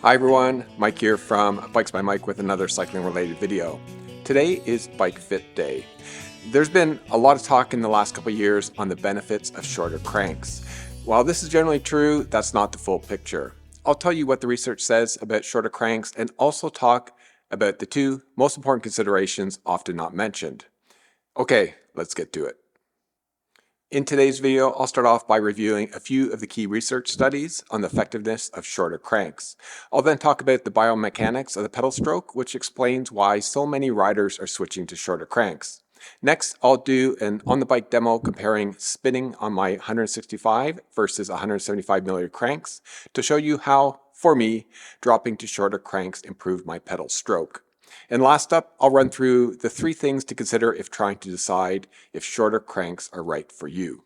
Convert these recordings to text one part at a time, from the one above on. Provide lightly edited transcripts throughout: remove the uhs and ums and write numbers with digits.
Hi everyone, Mike here from Bikes by Mike with another cycling related video. Today is Bike Fit Day. There's been a lot of talk in the last couple of years on the benefits of shorter cranks. While this is generally true, that's not the full picture. I'll tell you what the research says about shorter cranks and also talk about the two most important considerations often not mentioned. Okay, let's get to it. In today's video, I'll start off by reviewing a few of the key research studies on the effectiveness of shorter cranks. I'll then talk about the biomechanics of the pedal stroke, which explains why so many riders are switching to shorter cranks. Next, I'll do an on-the-bike demo comparing spinning on my 165 versus 175mm cranks to show you how, for me, dropping to shorter cranks improved my pedal stroke. And last up, I'll run through the 3 things to consider if trying to decide if shorter cranks are right for you.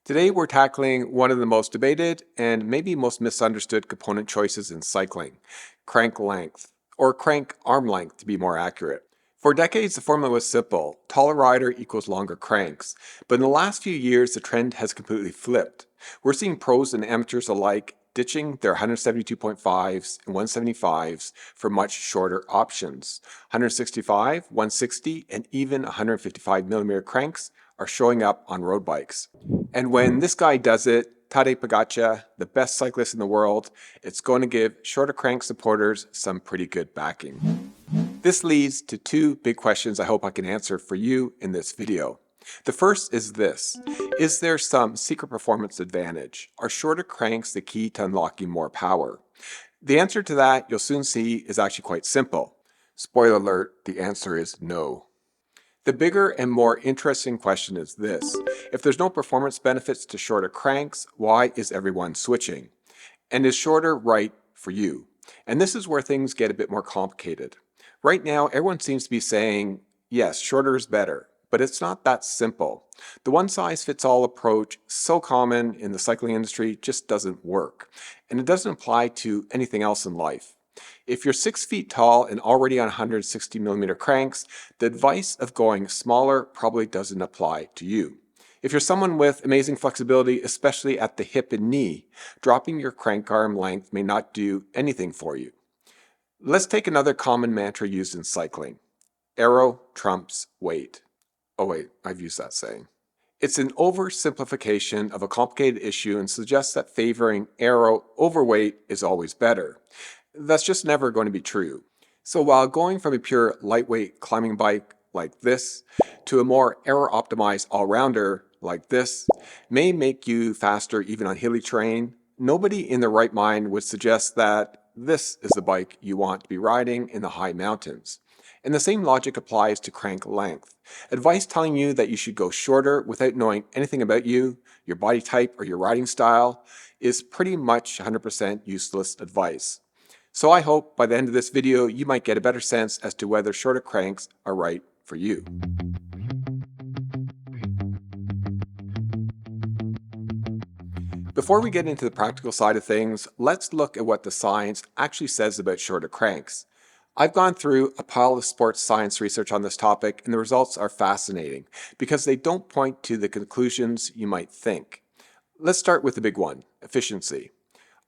Today we're tackling one of the most debated and maybe most misunderstood component choices in cycling, crank length, or crank arm length to be more accurate. For decades the formula was simple, taller rider equals longer cranks, but in the last few years the trend has completely flipped. We're seeing pros and amateurs alike ditching their 172.5s and 175s for much shorter options. 165, 160, and even 155mm cranks are showing up on road bikes. And when this guy does it, Tadej Pogačar, the best cyclist in the world, it's going to give shorter crank supporters some pretty good backing. This leads to 2 big questions I hope I can answer for you in this video. The first is this: is there some secret performance advantage? Are shorter cranks the key to unlocking more power? The answer to that, you'll soon see, is actually quite simple. Spoiler alert, the answer is no. The bigger and more interesting question is this: if there's no performance benefits to shorter cranks, why is everyone switching? And is shorter right for you? And this is where things get a bit more complicated. Right now, everyone seems to be saying, yes, shorter is better. But it's not that simple. The one-size-fits-all approach, so common in the cycling industry, just doesn't work. And it doesn't apply to anything else in life. If you're 6 feet tall and already on 160mm cranks, the advice of going smaller probably doesn't apply to you. If you're someone with amazing flexibility, especially at the hip and knee, dropping your crank arm length may not do anything for you. Let's take another common mantra used in cycling. Aero trumps weight. Oh wait, I've used that saying. It's an oversimplification of a complicated issue and suggests that favoring aero over weight is always better. That's just never going to be true. So while going from a pure lightweight climbing bike like this to a more aero-optimized all-rounder like this may make you faster even on hilly terrain, nobody in their right mind would suggest that this is the bike you want to be riding in the high mountains. And the same logic applies to crank length. Advice telling you that you should go shorter without knowing anything about you, your body type, or your riding style is pretty much 100% useless advice. So I hope by the end of this video you might get a better sense as to whether shorter cranks are right for you. Before we get into the practical side of things, let's look at what the science actually says about shorter cranks. I've gone through a pile of sports science research on this topic, and the results are fascinating because they don't point to the conclusions you might think. Let's start with the big one, efficiency.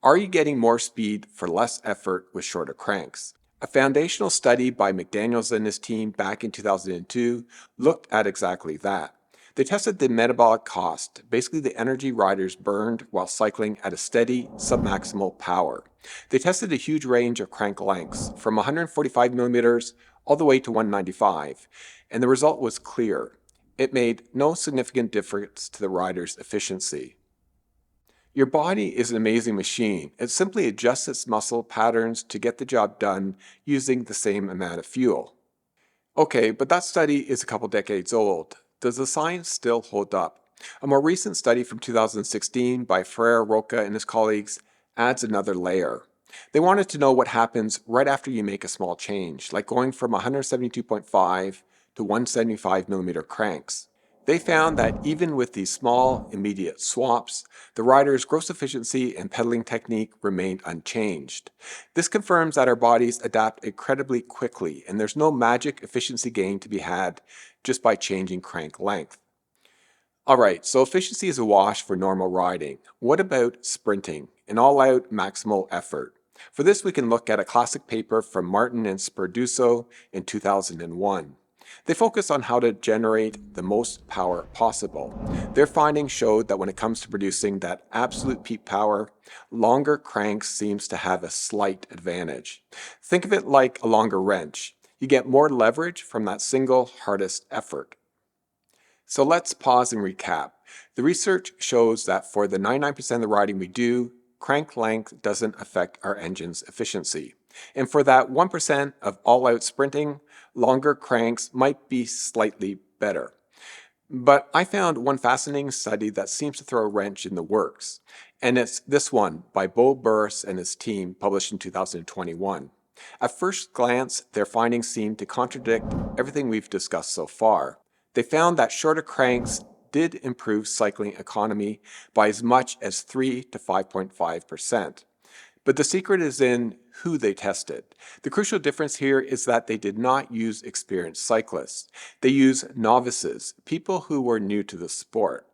Are you getting more speed for less effort with shorter cranks? A foundational study by McDaniels and his team back in 2002 looked at exactly that. They tested the metabolic cost, basically the energy riders burned while cycling at a steady, submaximal power. They tested a huge range of crank lengths, from 145mm all the way to 195, and the result was clear. It made no significant difference to the rider's efficiency. Your body is an amazing machine. It simply adjusts its muscle patterns to get the job done using the same amount of fuel. Okay, but that study is a couple decades old. Does the science still hold up? A more recent study from 2016 by Ferrer, Roca, and his colleagues adds another layer. They wanted to know what happens right after you make a small change, like going from 172.5 to 175mm cranks. They found that even with these small, immediate swaps, the rider's gross efficiency and pedaling technique remained unchanged. This confirms that our bodies adapt incredibly quickly, and there's no magic efficiency gain to be had just by changing crank length. Alright, so efficiency is a wash for normal riding. What about sprinting, an all-out maximal effort? For this, we can look at a classic paper from Martin and Sperduso in 2001. They focus on how to generate the most power possible. Their findings showed that when it comes to producing that absolute peak power, longer cranks seems to have a slight advantage. Think of it like a longer wrench. You get more leverage from that single hardest effort. So let's pause and recap. The research shows that for the 99% of the riding we do, crank length doesn't affect our engine's efficiency. And for that 1% of all-out sprinting, longer cranks might be slightly better. But I found one fascinating study that seems to throw a wrench in the works, and it's this one by Bo Burris and his team, published in 2021. At first glance, their findings seem to contradict everything we've discussed so far. They found that shorter cranks did improve cycling economy by as much as 3 to 5.5%. But the secret is in who they tested. The crucial difference here is that they did not use experienced cyclists. They used novices, people who were new to the sport.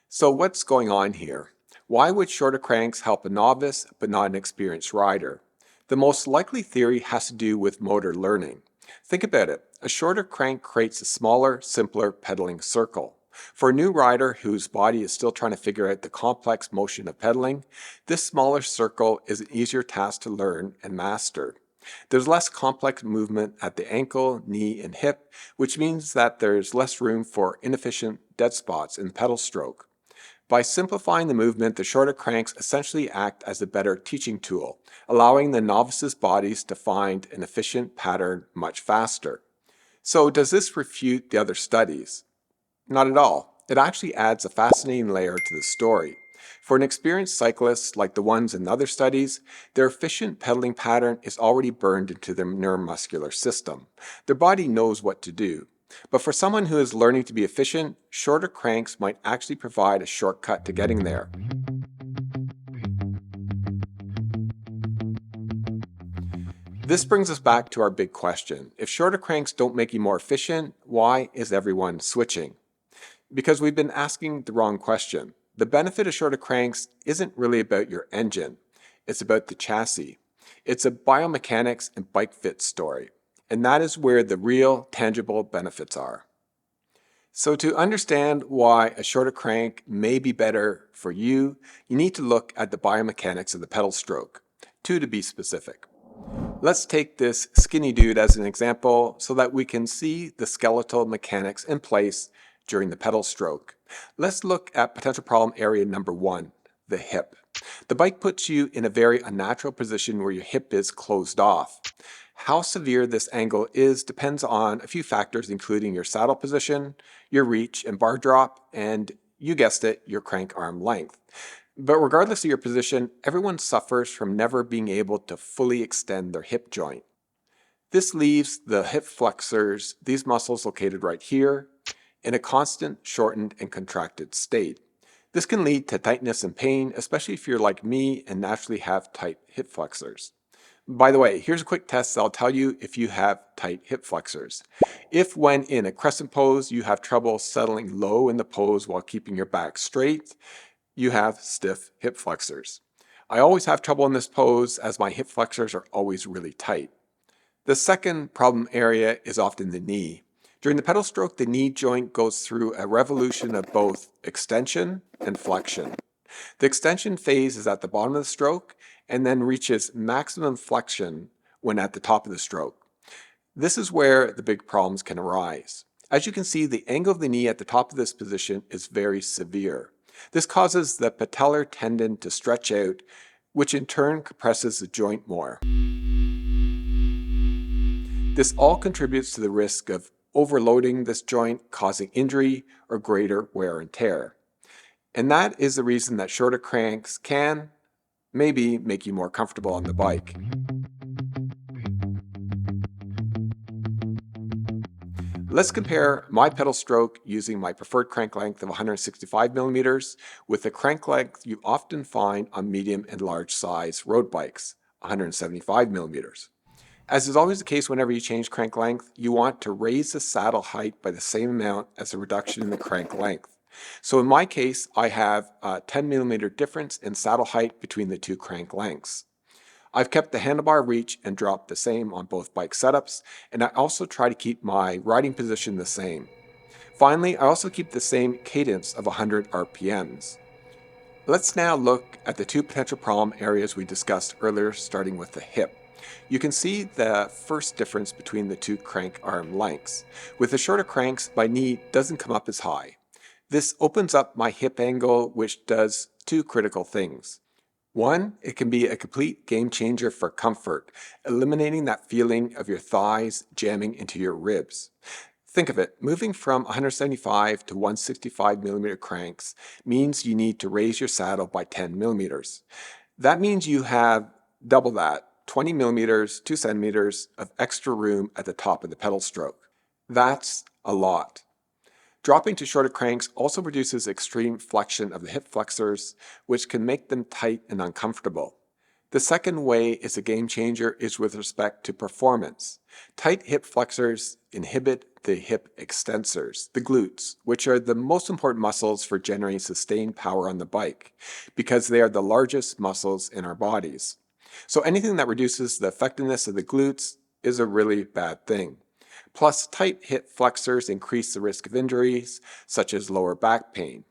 So what's going on here? Why would shorter cranks help a novice but not an experienced rider? The most likely theory has to do with motor learning. Think about it. A shorter crank creates a smaller, simpler pedaling circle. For a new rider whose body is still trying to figure out the complex motion of pedaling, this smaller circle is an easier task to learn and master. There's less complex movement at the ankle, knee, and hip, which means that there's less room for inefficient dead spots in the pedal stroke. By simplifying the movement, the shorter cranks essentially act as a better teaching tool, allowing the novices' bodies to find an efficient pattern much faster. So does this refute the other studies? Not at all. It actually adds a fascinating layer to the story. For an experienced cyclist like the ones in other studies, their efficient pedaling pattern is already burned into their neuromuscular system. Their body knows what to do. But for someone who is learning to be efficient, shorter cranks might actually provide a shortcut to getting there. This brings us back to our big question. If shorter cranks don't make you more efficient, why is everyone switching? Because we've been asking the wrong question. The benefit of shorter cranks isn't really about your engine. It's about the chassis. It's a biomechanics and bike fit story. And that is where the real tangible benefits are. So to understand why a shorter crank may be better for you, you need to look at the biomechanics of the pedal stroke. 2 to be specific. Let's take this skinny dude as an example so that we can see the skeletal mechanics in place during the pedal stroke. Let's look at potential problem area number 1, the hip. The bike puts you in a very unnatural position where your hip is closed off. How severe this angle is depends on a few factors, including your saddle position, your reach and bar drop, and you guessed it, your crank arm length. But regardless of your position, everyone suffers from never being able to fully extend their hip joint. This leaves the hip flexors, these muscles located right here, in a constant shortened and contracted state. This can lead to tightness and pain, especially if you're like me and naturally have tight hip flexors. By the way, here's a quick test that'll tell you if you have tight hip flexors. If when in a crescent pose you have trouble settling low in the pose while keeping your back straight, you have stiff hip flexors. I always have trouble in this pose as my hip flexors are always really tight. The second problem area is often the knee. During the pedal stroke, the knee joint goes through a revolution of both extension and flexion. The extension phase is at the bottom of the stroke and then reaches maximum flexion when at the top of the stroke. This is where the big problems can arise. As you can see, the angle of the knee at the top of this position is very severe. This causes the patellar tendon to stretch out, which in turn compresses the joint more. This all contributes to the risk of overloading this joint, causing injury or greater wear and tear. And that is the reason that shorter cranks can, maybe, make you more comfortable on the bike. Let's compare my pedal stroke using my preferred crank length of 165 millimeters with the crank length you often find on medium and large size road bikes, 175 millimeters. As is always the case whenever you change crank length, you want to raise the saddle height by the same amount as the reduction in the crank length. So in my case, I have a 10 millimeter difference in saddle height between the two crank lengths. I've kept the handlebar reach and drop the same on both bike setups, and I also try to keep my riding position the same. Finally, I also keep the same cadence of 100 RPMs. Let's now look at the two potential problem areas we discussed earlier, starting with the hip. You can see the first difference between the two crank arm lengths. With the shorter cranks, my knee doesn't come up as high. This opens up my hip angle, which does two critical things. One, it can be a complete game changer for comfort, eliminating that feeling of your thighs jamming into your ribs. Think of it, moving from 175 to 165 millimeter cranks means you need to raise your saddle by 10 millimeters. That means you have double that, 20 millimeters, 2 centimeters of extra room at the top of the pedal stroke. That's a lot. Dropping to shorter cranks also produces extreme flexion of the hip flexors, which can make them tight and uncomfortable. The second way it's a game changer is with respect to performance. Tight hip flexors inhibit the hip extensors, the glutes, which are the most important muscles for generating sustained power on the bike, because they are the largest muscles in our bodies. So anything that reduces the effectiveness of the glutes is a really bad thing. Plus, tight hip flexors increase the risk of injuries, such as lower back pain.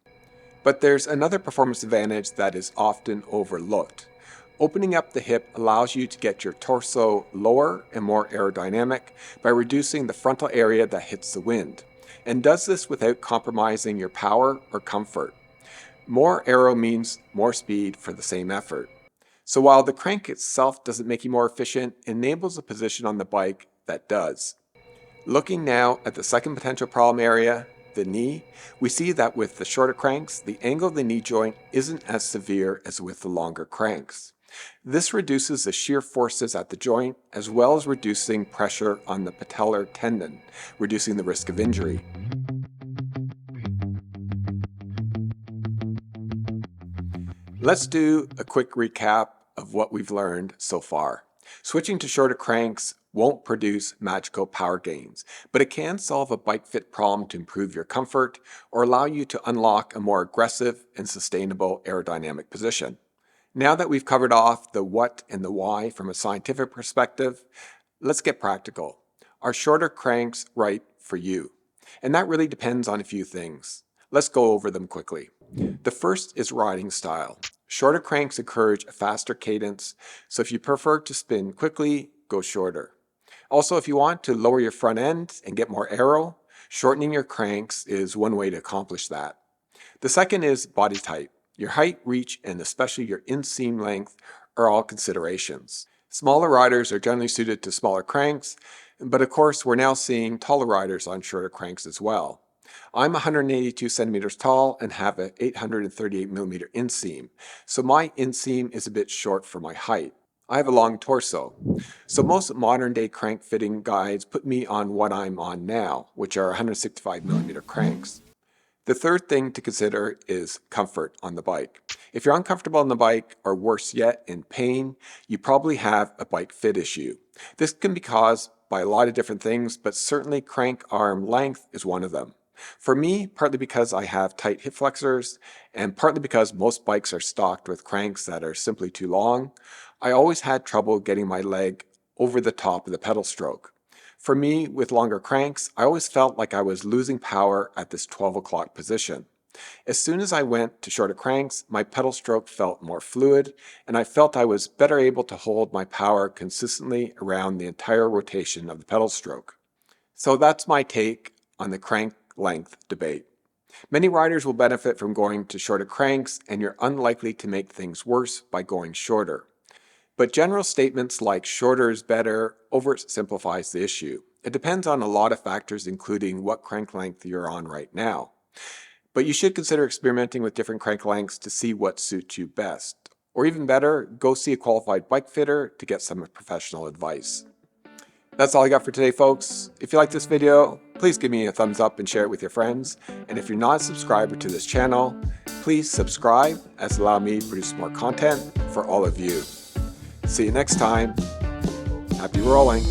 But there's another performance advantage that is often overlooked. Opening up the hip allows you to get your torso lower and more aerodynamic by reducing the frontal area that hits the wind, and does this without compromising your power or comfort. More aero means more speed for the same effort. So while the crank itself doesn't make you more efficient, it enables a position on the bike that does. Looking now at the second potential problem area, the knee, we see that with the shorter cranks, the angle of the knee joint isn't as severe as with the longer cranks. This reduces the shear forces at the joint, as well as reducing pressure on the patellar tendon, reducing the risk of injury. Let's do a quick recap of what we've learned so far. Switching to shorter cranks won't produce magical power gains, but it can solve a bike fit problem to improve your comfort or allow you to unlock a more aggressive and sustainable aerodynamic position. Now that we've covered off the what and the why from a scientific perspective, let's get practical. Are shorter cranks right for you? And that really depends on a few things. Let's go over them quickly. The first is riding style. Shorter cranks encourage a faster cadence, so if you prefer to spin quickly, go shorter. Also, if you want to lower your front end and get more aero, shortening your cranks is one way to accomplish that. The second is body type. Your height, reach, and especially your inseam length are all considerations. Smaller riders are generally suited to smaller cranks, but of course we're now seeing taller riders on shorter cranks as well. I'm 182 centimeters tall and have an 838 millimeter inseam, so my inseam is a bit short for my height. I have a long torso, so most modern day crank fitting guides put me on what I'm on now, which are 165 millimeter cranks. The third thing to consider is comfort on the bike. If you're uncomfortable on the bike, or worse yet, in pain, you probably have a bike fit issue. This can be caused by a lot of different things, but certainly crank arm length is one of them. For me, partly because I have tight hip flexors, and partly because most bikes are stocked with cranks that are simply too long, I always had trouble getting my leg over the top of the pedal stroke. For me, with longer cranks, I always felt like I was losing power at this 12 o'clock position. As soon as I went to shorter cranks, my pedal stroke felt more fluid, and I felt I was better able to hold my power consistently around the entire rotation of the pedal stroke. So that's my take on the crank length debate. Many riders will benefit from going to shorter cranks, and you're unlikely to make things worse by going shorter. But general statements like shorter is better oversimplifies the issue. It depends on a lot of factors, including what crank length you're on right now. But you should consider experimenting with different crank lengths to see what suits you best. Or even better, go see a qualified bike fitter to get some professional advice. That's all I got for today, folks. If you like this video, please give me a thumbs up and share it with your friends. And if you're not a subscriber to this channel, please subscribe, as it allows me to produce more content for all of you. See you next time. Happy rolling.